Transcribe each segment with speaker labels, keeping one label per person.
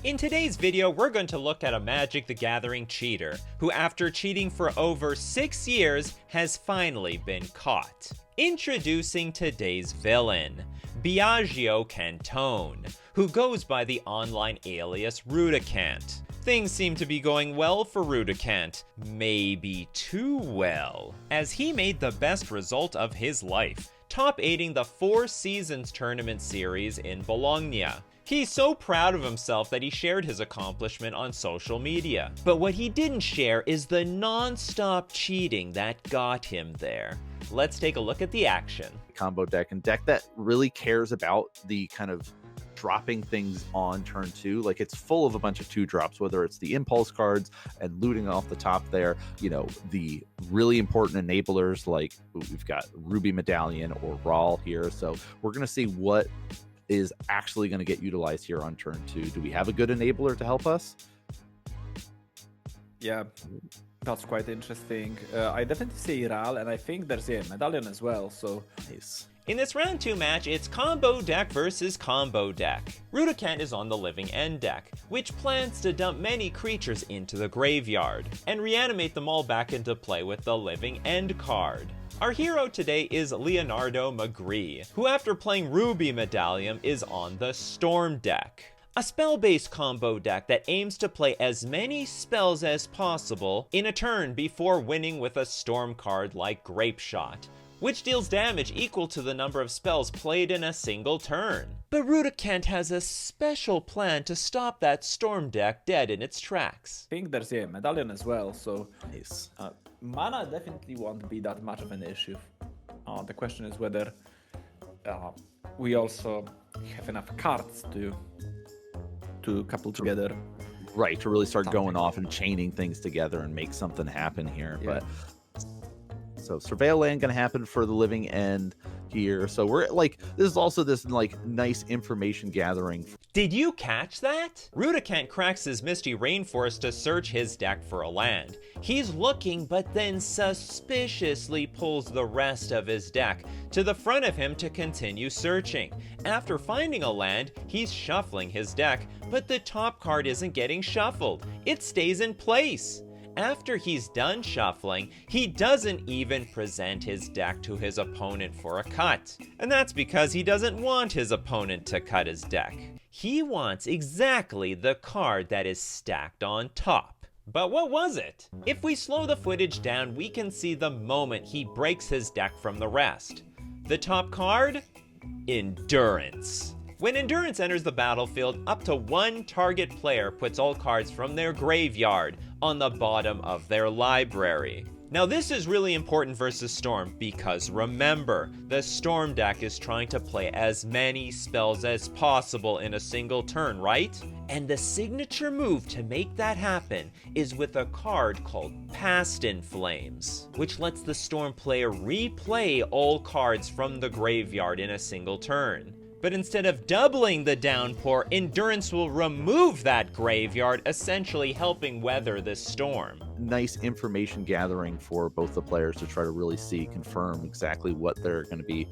Speaker 1: In today's video, we're going to look at a Magic the Gathering cheater, who after cheating for over 6 years, has finally been caught. Introducing today's villain, Biagio Cantone, who goes by the online alias Rudokant. Things seem to be going well for Rudokant, maybe too well, as he made the best result of his life, top 8ing the Four Seasons tournament series in Bologna. He's so proud of himself that he shared his accomplishment on social media. But what he didn't share is the non-stop cheating that got him there. Let's take a look at the action.
Speaker 2: Combo deck, and deck that really cares about the kind of dropping things on turn 2. Like, it's full of a bunch of 2-drops, whether it's the impulse cards and looting off the top there, you know, the really important enablers like we've got Ruby Medallion or Rawl here. So we're going to see what is actually going to get utilized here on turn 2. Do we have a good enabler to help us?
Speaker 3: Yeah, that's quite interesting. I definitely see Rawl, and I think there's a Medallion as well, so
Speaker 2: Nice.
Speaker 1: In this round 2 match, it's combo deck versus combo deck. Rudokant is on the Living End deck, which plans to dump many creatures into the graveyard, and reanimate them all back into play with the Living End card. Our hero today is Leonardo McGree, who after playing Ruby Medallion is on the Storm deck. A spell-based combo deck that aims to play as many spells as possible in a turn before winning with a Storm card like Grape Shot, which deals damage equal to the number of spells played in a single turn. But Rudokant has a special plan to stop that Storm deck dead in its tracks.
Speaker 3: I think there's a Medallion as well, so
Speaker 2: Nice.
Speaker 3: mana definitely won't be that much of an issue. The question is whether we also have enough cards to couple together.
Speaker 2: Right, to really start going off and chaining things together and make something happen here.
Speaker 3: Yeah.
Speaker 2: But so Surveil Land gonna happen for the Living End here. So we're like, this is also this like nice information gathering.
Speaker 1: Did you catch that? Rudokant cracks his Misty Rainforest to search his deck for a land. He's looking, but then suspiciously pulls the rest of his deck to the front of him to continue searching. After finding a land, he's shuffling his deck, but the top card isn't getting shuffled. It stays in place. After he's done shuffling, he doesn't even present his deck to his opponent for a cut. And that's because he doesn't want his opponent to cut his deck. He wants exactly the card that is stacked on top. But what was it? If we slow the footage down, we can see the moment he breaks his deck from the rest. The top card? Endurance. When Endurance enters the battlefield, up to one target player puts all cards from their graveyard on the bottom of their library. Now this is really important versus Storm because remember, the Storm deck is trying to play as many spells as possible in a single turn, right? And the signature move to make that happen is with a card called Past in Flames, which lets the Storm player replay all cards from the graveyard in a single turn. But instead of doubling the downpour, Endurance will remove that graveyard, essentially helping weather this storm.
Speaker 2: Nice information gathering for both the players to try to really confirm exactly what they're going to be,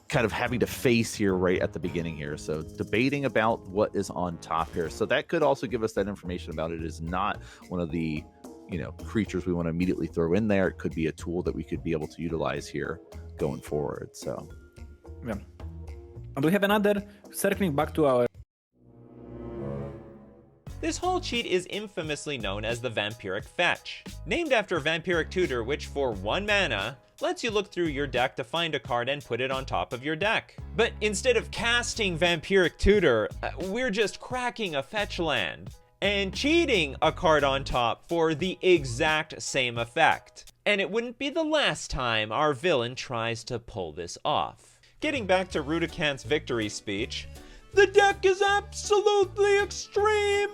Speaker 2: kind of having to face here right at the beginning here. So debating about what is on top here. So that could also give us that information about it is not one of the, creatures we want to immediately throw in there. It could be a tool that we could be able to utilize here going forward. So.
Speaker 3: Yeah. And we have another, circling back to our...
Speaker 1: This whole cheat is infamously known as the Vampiric Fetch, named after Vampiric Tutor, which for 1 mana, lets you look through your deck to find a card and put it on top of your deck. But instead of casting Vampiric Tutor, we're just cracking a fetch land and cheating a card on top for the exact same effect. And it wouldn't be the last time our villain tries to pull this off. Getting back to Rudokant's victory speech, the deck is absolutely extreme!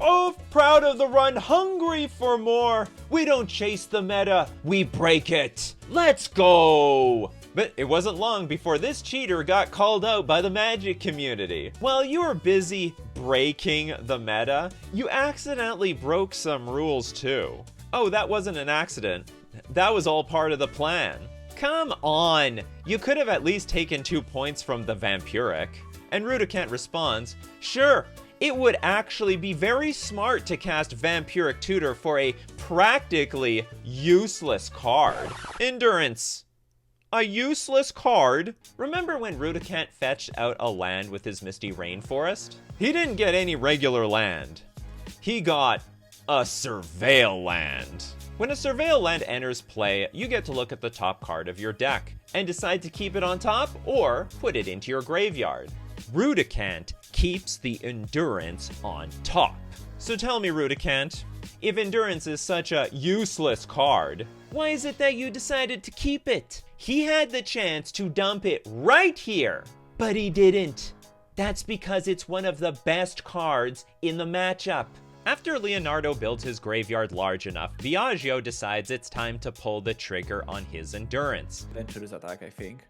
Speaker 1: Oh, proud of the run, hungry for more! We don't chase the meta, we break it! Let's go! But it wasn't long before this cheater got called out by the Magic community. While you were busy breaking the meta, you accidentally broke some rules too. Oh, that wasn't an accident. That was all part of the plan. Come on! You could have at least taken 2 points from the Vampiric. And Rudokant responds, sure, it would actually be very smart to cast Vampiric Tutor for a practically useless card. Endurance. A useless card? Remember when Rudokant fetched out a land with his Misty Rainforest? He didn't get any regular land. He got a Surveil land. When a Surveil land enters play, you get to look at the top card of your deck and decide to keep it on top or put it into your graveyard. Rudokant keeps the Endurance on top. So tell me, Rudokant, if Endurance is such a useless card, why is it that you decided to keep it? He had the chance to dump it right here, but he didn't. That's because it's one of the best cards in the matchup. After Leonardo builds his graveyard large enough, Biagio decides it's time to pull the trigger on his Endurance.
Speaker 3: Adventurous attack, I think.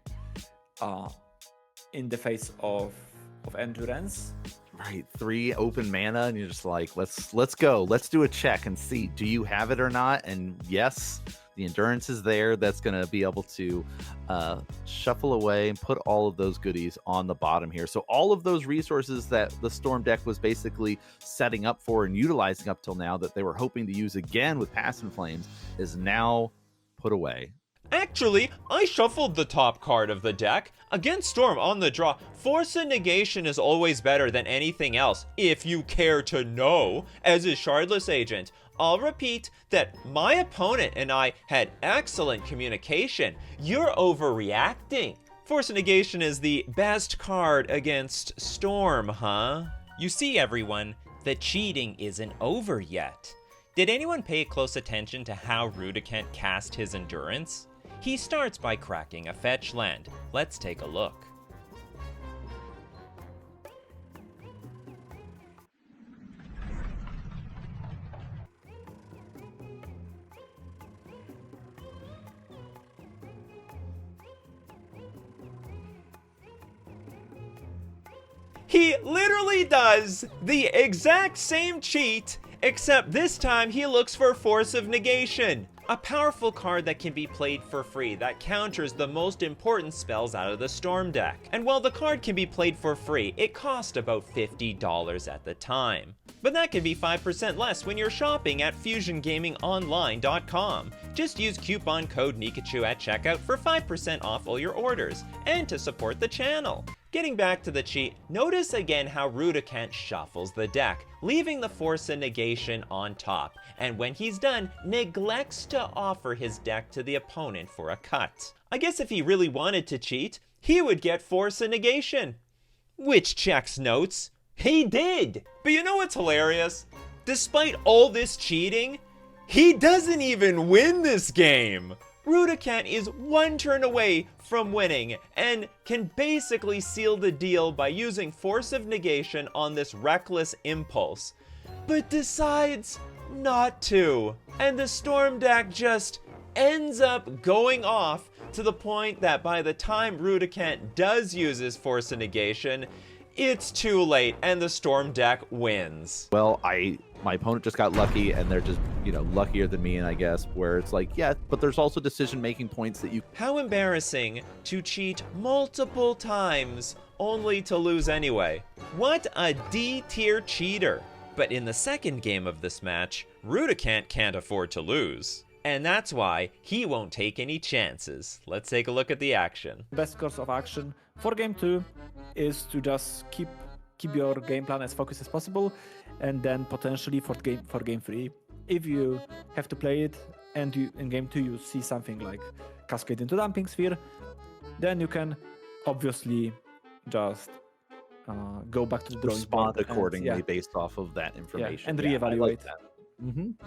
Speaker 3: In the face of Endurance.
Speaker 2: Right, 3 open mana, and you're just like, let's go. Let's do a check and see, do you have it or not? And yes, the Endurance is there. That's going to be able to shuffle away and put all of those goodies on the bottom here. So all of those resources that the Storm deck was basically setting up for and utilizing up till now that they were hoping to use again with Past in Flames is now put away.
Speaker 1: Actually, I shuffled the top card of the deck. Against Storm on the draw, Force of Negation is always better than anything else, if you care to know, as a Shardless Agent. I'll repeat that my opponent and I had excellent communication. You're overreacting. Force of Negation is the best card against Storm, huh? You see, everyone, the cheating isn't over yet. Did anyone pay close attention to how Rudokant cast his Endurance? He starts by cracking a fetch land. Let's take a look. He literally does the exact same cheat, except this time he looks for Force of Negation, a powerful card that can be played for free that counters the most important spells out of the Storm deck. And while the card can be played for free, it cost about $50 at the time. But that can be 5% less when you're shopping at FusionGamingOnline.com. Just use coupon code Nikachu at checkout for 5% off all your orders, and to support the channel. Getting back to the cheat, notice again how Rudokant shuffles the deck, leaving the Force of Negation on top, and when he's done, neglects to offer his deck to the opponent for a cut. I guess if he really wanted to cheat, he would get Force of Negation. Which checks notes. He did! But you know what's hilarious? Despite all this cheating, he doesn't even win this game! Rudokant is one turn away from winning and can basically seal the deal by using Force of Negation on this reckless impulse, but decides not to. And the Storm deck just ends up going off to the point that by the time Rudokant does use his Force of Negation, it's too late and the Storm deck wins.
Speaker 2: Well, my opponent just got lucky, and they're just, luckier than me, and I guess, where it's like, yeah, but there's also decision-making points that you...
Speaker 1: How embarrassing to cheat multiple times only to lose anyway. What a D-tier cheater. But in the second game of this match, Rudokant can't afford to lose. And that's why he won't take any chances. Let's take a look at the action.
Speaker 3: Best course of action for game 2 is to just keep your game plan as focused as possible, and then potentially for game 3, if you have to play it and in game 2 you see something like Cascade into Dumping Sphere, then you can obviously just go back to the drawing board
Speaker 2: respond accordingly based off of that information.
Speaker 3: And reevaluate.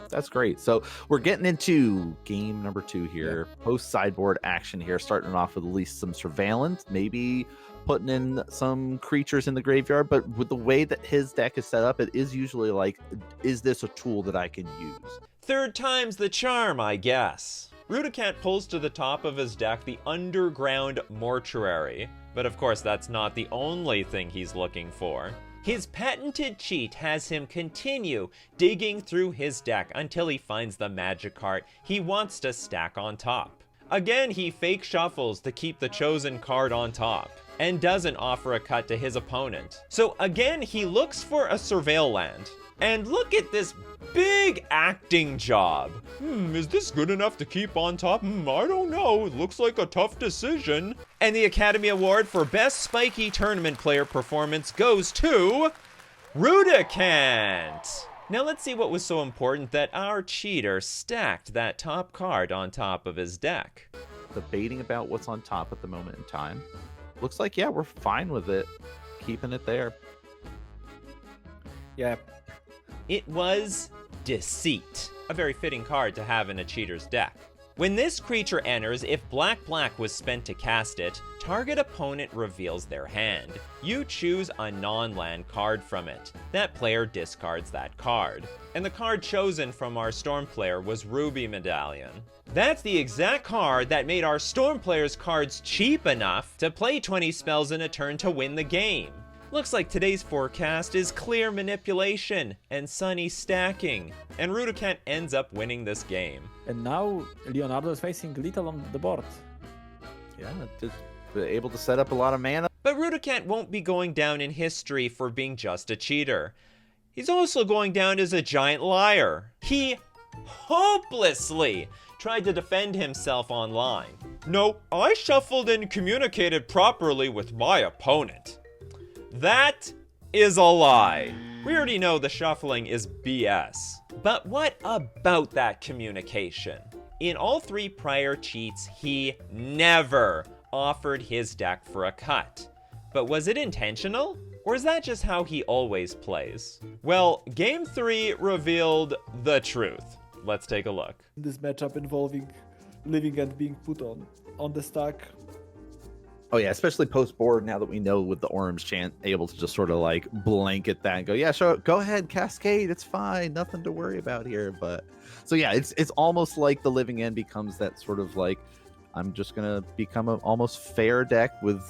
Speaker 2: That's great. So we're getting into game number 2 here. Post sideboard action here, starting off with at least some surveillance, maybe putting in some creatures in the graveyard. But with the way that his deck is set up, it is usually like, is this a tool that I can use?
Speaker 1: Third time's the charm, I guess. Rudokant pulls to the top of his deck the Underground Mortuary. But of course, that's not the only thing he's looking for. His patented cheat has him continue digging through his deck until he finds the magic card he wants to stack on top. Again, he fake shuffles to keep the chosen card on top. and doesn't offer a cut to his opponent. So again, he looks for a surveil land. And look at this big acting job. Is this good enough to keep on top? I don't know. It looks like a tough decision. And the Academy Award for Best Spiky Tournament Player Performance goes to Rudokant. Now let's see what was so important that our cheater stacked that top card on top of his deck.
Speaker 2: Debating about what's on top at the moment in time. Looks like, yeah, we're fine with it. Keeping it there.
Speaker 3: Yeah.
Speaker 1: It was Deceit, a very fitting card to have in a cheater's deck. When this creature enters, if black was spent to cast it, target opponent reveals their hand. You choose a non-land card from it. That player discards that card. And the card chosen from our Storm player was Ruby Medallion. That's the exact card that made our Storm player's cards cheap enough to play 20 spells in a turn to win the game. Looks like today's forecast is clear manipulation and sunny stacking, and Rudokant ends up winning this game.
Speaker 3: And now Leonardo is facing little on the board.
Speaker 2: Yeah, just able to set up a lot of mana.
Speaker 1: But Rudokant won't be going down in history for being just a cheater. He's also going down as a giant liar. He hopelessly tried to defend himself online. No, I shuffled and communicated properly with my opponent. That is a lie. We already know the shuffling is BS. But what about that communication? In all 3 prior cheats, he never offered his deck for a cut. But was it intentional? Or is that just how he always plays? Well, Game 3 revealed the truth. Let's take a look.
Speaker 3: This matchup involving living and being put on the stack.
Speaker 2: Oh yeah, especially post board, now that we know with the orange chant, able to just sort of like blanket that and go, yeah, sure, go ahead, cascade, it's fine, nothing to worry about here. But so yeah, it's almost like the living end becomes that sort of like, I'm just gonna become an almost fair deck with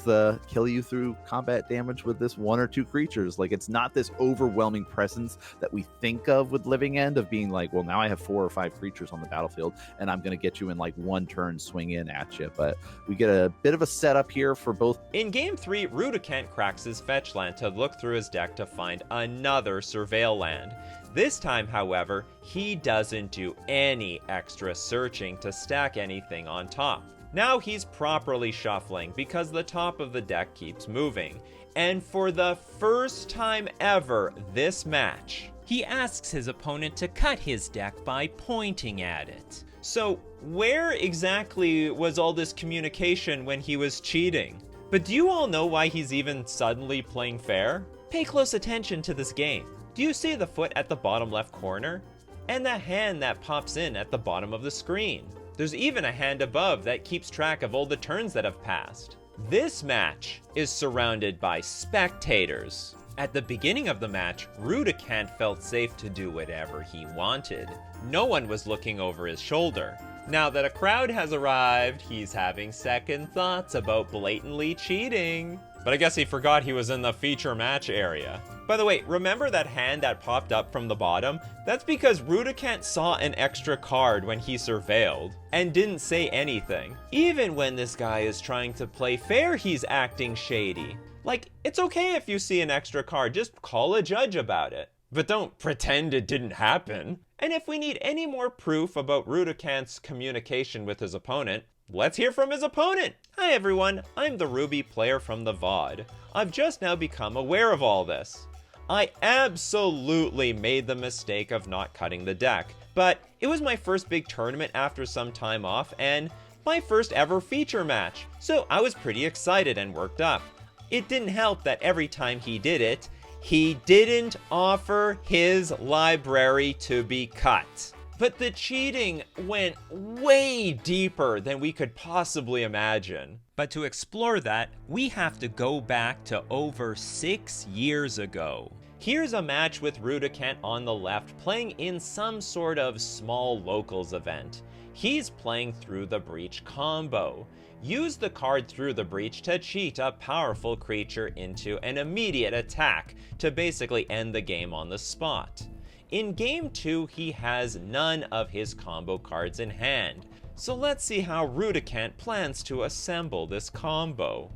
Speaker 2: kill you through combat damage with this 1 or 2 creatures. Like, it's not this overwhelming presence that we think of with living end of being like, well, now I have 4 or 5 creatures on the battlefield and I'm gonna get you in like 1 turn swing in at you. But we get a bit of a setup here for both.
Speaker 1: In Game 3, Rudokant cracks his fetch land to look through his deck to find another surveil land. This time, however, he doesn't do any extra searching to stack anything on top. Now he's properly shuffling because the top of the deck keeps moving. And for the first time ever this match, he asks his opponent to cut his deck by pointing at it. So where exactly was all this communication when he was cheating? But do you all know why he's even suddenly playing fair? Pay close attention to this game. Do you see the foot at the bottom left corner? And the hand that pops in at the bottom of the screen? There's even a hand above that keeps track of all the turns that have passed. This match is surrounded by spectators. At the beginning of the match, Rudokant felt safe to do whatever he wanted. No one was looking over his shoulder. Now that a crowd has arrived, he's having second thoughts about blatantly cheating. But I guess he forgot he was in the feature match area. By the way, remember that hand that popped up from the bottom? That's because Rudokant saw an extra card when he surveilled and didn't say anything. Even when this guy is trying to play fair, he's acting shady. Like, it's okay if you see an extra card, just call a judge about it. But don't pretend it didn't happen. And if we need any more proof about Rudokant's communication with his opponent, let's hear from his opponent. Hi everyone, I'm the Ruby player from the VOD. I've just now become aware of all this. I absolutely made the mistake of not cutting the deck, but it was my first big tournament after some time off and my first ever feature match, so I was pretty excited and worked up. It didn't help that every time he did it, he didn't offer his library to be cut. But the cheating went way deeper than we could possibly imagine. But to explore that, we have to go back to over 6 years ago. Here's a match with Rudokant on the left playing in some sort of small locals event. He's playing Through the Breach combo. Use the card Through the Breach to cheat a powerful creature into an immediate attack to basically end the game on the spot. In Game 2, he has none of his combo cards in hand, so let's see how Rudokant plans to assemble this combo.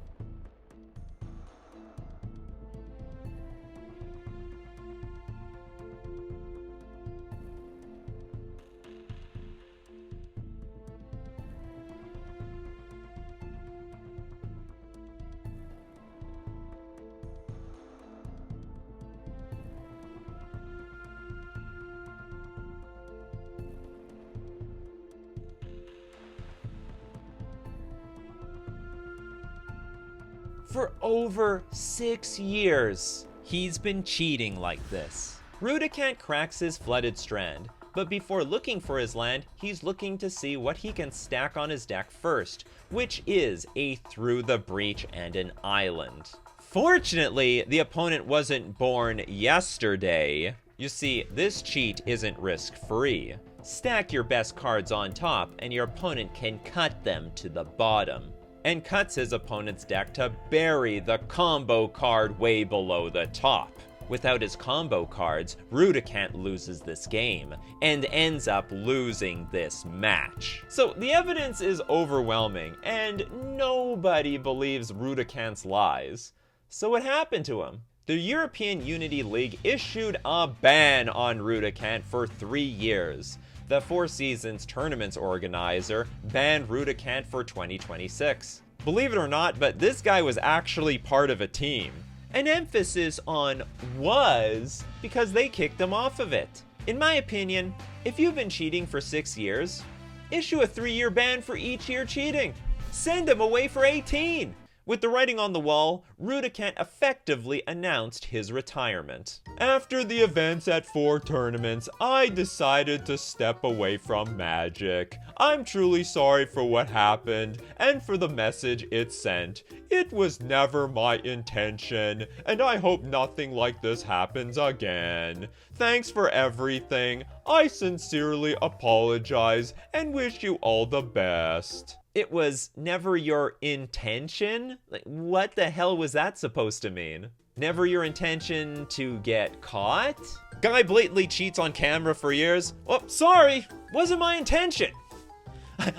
Speaker 1: For over 6 years, he's been cheating like this. Rudokant cracks his flooded strand, but before looking for his land, he's looking to see what he can stack on his deck first, which is a Through the Breach and an island. Fortunately, the opponent wasn't born yesterday. You see, this cheat isn't risk-free. Stack your best cards on top, and your opponent can cut them to the bottom. And cuts his opponent's deck to bury the combo card way below the top. Without his combo cards, Rudokant loses this game, and ends up losing this match. So the evidence is overwhelming, and nobody believes Rudokant's lies. So what happened to him? The European Unity League issued a ban on Rudokant for 3 years. The Four Seasons Tournaments organizer banned Rudokant for 2026. Believe it or not, but this guy was actually part of a team. An emphasis on was because they kicked him off of it. In my opinion, if you've been cheating for 6 years, issue a 3-year ban for each year cheating. Send him away for 18. With the writing on the wall, Rudokant effectively announced his retirement. After the events at 4 tournaments, I decided to step away from Magic. I'm truly sorry for what happened and for the message it sent. It was never my intention, and I hope nothing like this happens again. Thanks for everything. I sincerely apologize and wish you all the best. It was never your intention? Like, what the hell was that supposed to mean? Never your intention to get caught? Guy blatantly cheats on camera for years. Oh, sorry, wasn't my intention.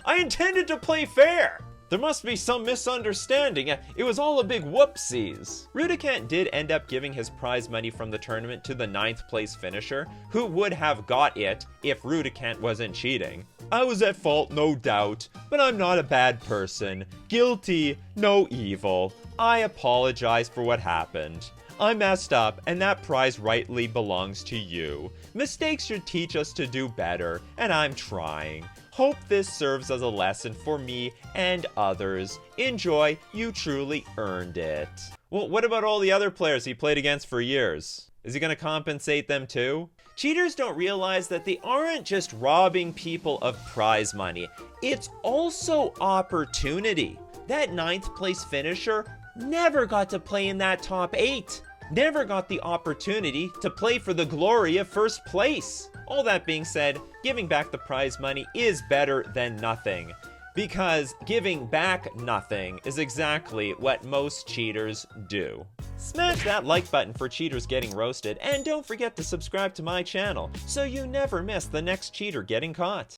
Speaker 1: I intended to play fair. There must be some misunderstanding. It was all a big whoopsies. Rudokant did end up giving his prize money from the tournament to the 9th place finisher, who would have got it if Rudokant wasn't cheating. I was at fault, no doubt, but I'm not a bad person. Guilty, no evil. I apologize for what happened. I messed up, and that prize rightly belongs to you. Mistakes should teach us to do better, and I'm trying. Hope this serves as a lesson for me and others. Enjoy, you truly earned it. Well, what about all the other players he played against for years? Is he gonna compensate them too? Cheaters don't realize that they aren't just robbing people of prize money. It's also opportunity. That 9th place finisher never got to play in that top 8. Never got the opportunity to play for the glory of 1st place. All that being said, giving back the prize money is better than nothing. Because giving back nothing is exactly what most cheaters do. Smash that like button for cheaters getting roasted, and don't forget to subscribe to my channel so you never miss the next cheater getting caught.